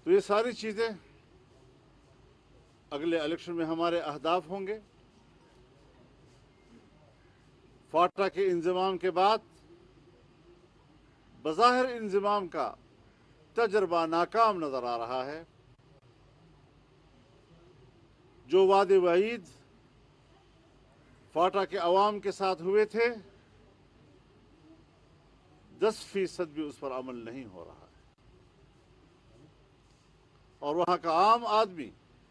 تو یہ ساری چیزیں اگلے الیکشن میں ہمارے اہداف ہوں گے. فاٹا کے انضمام کے بعد بظاہر انضمام کا تجربہ ناکام نظر آ رہا ہے. جو وعدے وعید فاٹا کے عوام کے ساتھ ہوئے تھے 10% بھی اس پر عمل نہیں ہو رہا ہے. اور وہاں کا عام آدمی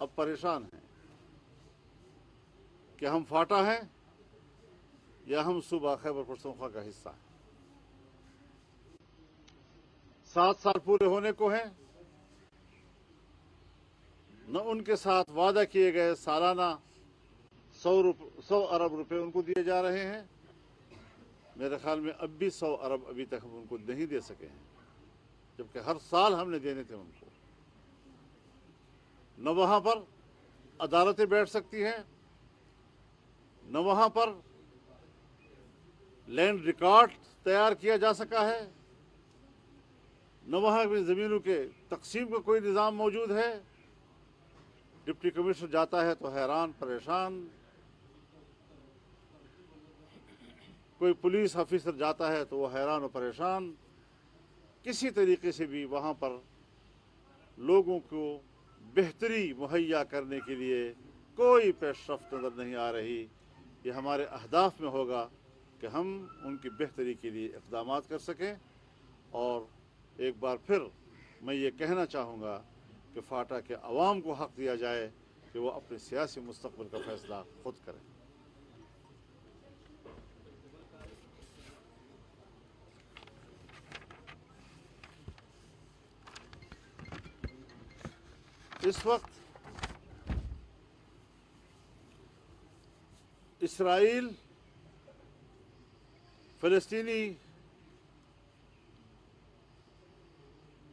اب پریشان ہے کہ ہم فاٹا ہیں یا ہم صوبہ خیبر پختونخوا کا حصہ ہیں. 7 سال پورے ہونے کو ہیں. نہ ان کے ساتھ وعدہ کیے گئے سالانہ 100 ارب روپے ان کو دیے جا رہے ہیں. میرے خیال میں اب بھی 100 ارب ابھی تک ہم ان کو نہیں دے سکے ہیں، جبکہ ہر سال ہم نے دینے تھے ان کو. نہ وہاں پر عدالتیں بیٹھ سکتی ہیں، نہ وہاں پر لینڈ ریکارڈ تیار کیا جا سکا ہے، نہ وہاں کی زمینوں کے تقسیم کا کوئی نظام موجود ہے. ڈپٹی کمشنر جاتا ہے تو حیران پریشان، کوئی پولیس آفیسر جاتا ہے تو وہ حیران و پریشان. کسی طریقے سے بھی وہاں پر لوگوں کو بہتری مہیا کرنے کے لیے کوئی پیش رفت نظر نہیں آ رہی. یہ ہمارے اہداف میں ہوگا کہ ہم ان کی بہتری کے لیے اقدامات کر سکیں. اور ایک بار پھر میں یہ کہنا چاہوں گا کہ فاٹا کے عوام کو حق دیا جائے کہ وہ اپنے سیاسی مستقبل کا فیصلہ خود کریں. اس وقت اسرائیل فلسطینی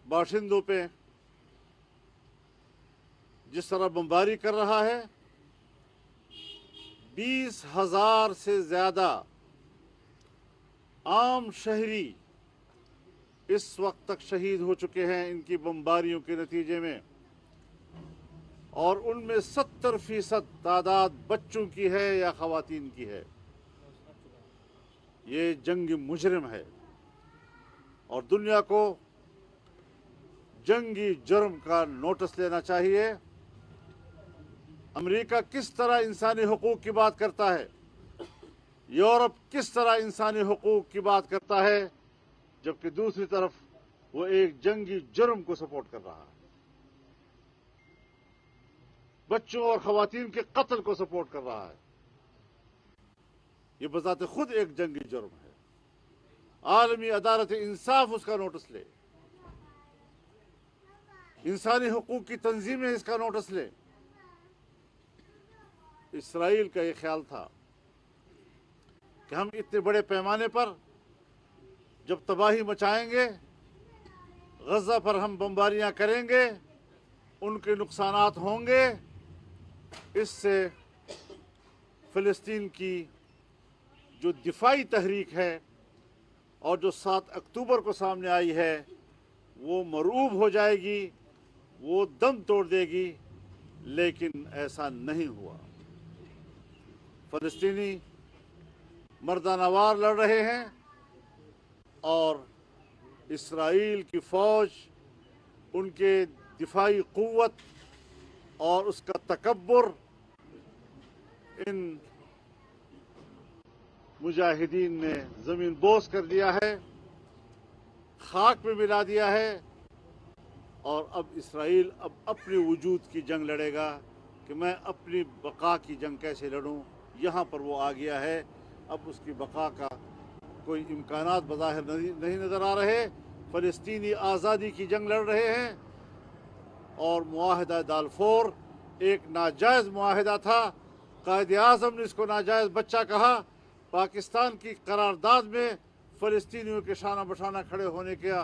باشندوں پہ جس طرح بمباری کر رہا ہے، 20,000 سے زیادہ عام شہری اس وقت تک شہید ہو چکے ہیں ان کی بمباریوں کے نتیجے میں، اور ان میں 70% تعداد بچوں کی ہے یا خواتین کی ہے. یہ جنگ مجرم ہے اور دنیا کو جنگی جرم کا نوٹس لینا چاہیے. امریکہ کس طرح انسانی حقوق کی بات کرتا ہے، یورپ کس طرح انسانی حقوق کی بات کرتا ہے، جبکہ دوسری طرف وہ ایک جنگی جرم کو سپورٹ کر رہا ہے، بچوں اور خواتین کے قتل کو سپورٹ کر رہا ہے. یہ بذات خود ایک جنگی جرم ہے. عالمی عدالت انصاف اس کا نوٹس لے، انسانی حقوق کی تنظیمیں اس کا نوٹس لیں. اسرائیل کا یہ خیال تھا کہ ہم اتنے بڑے پیمانے پر جب تباہی مچائیں گے، غزہ پر ہم بمباریاں کریں گے، ان کے نقصانات ہوں گے، اس سے فلسطین کی جو دفاعی تحریک ہے اور جو 7 اکتوبر کو سامنے آئی ہے وہ مرعوب ہو جائے گی، وہ دم توڑ دے گی. لیکن ایسا نہیں ہوا. فلسطینی مردانہ وار لڑ رہے ہیں اور اسرائیل کی فوج، ان کے دفاعی قوت اور اس کا تکبر ان مجاہدین نے زمین بوس کر دیا ہے، خاک میں ملا دیا ہے. اور اب اسرائیل اب اپنے وجود کی جنگ لڑے گا کہ میں اپنی بقا کی جنگ کیسے لڑوں. یہاں پر وہ آ گیا ہے. اب اس کی بقا کا کوئی امکانات بظاہر نہیں نظر آ رہے. فلسطینی آزادی کی جنگ لڑ رہے ہیں اور معاہدہ دالفور ایک ناجائز معاہدہ تھا. قائد اعظم نے اس کو ناجائز بچہ کہا. پاکستان کی قرارداد میں فلسطینیوں کے شانہ بشانہ کھڑے ہونے کا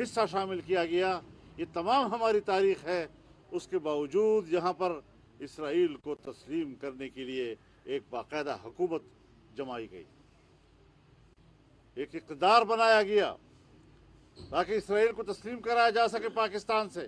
حصہ شامل کیا گیا. یہ تمام ہماری تاریخ ہے. اس کے باوجود یہاں پر اسرائیل کو تسلیم کرنے کے لیے ایک باقاعدہ حکومت جمائی گئی، ایک اقتدار بنایا گیا تاکہ اسرائیل کو تسلیم کرایا جا سکے پاکستان سے.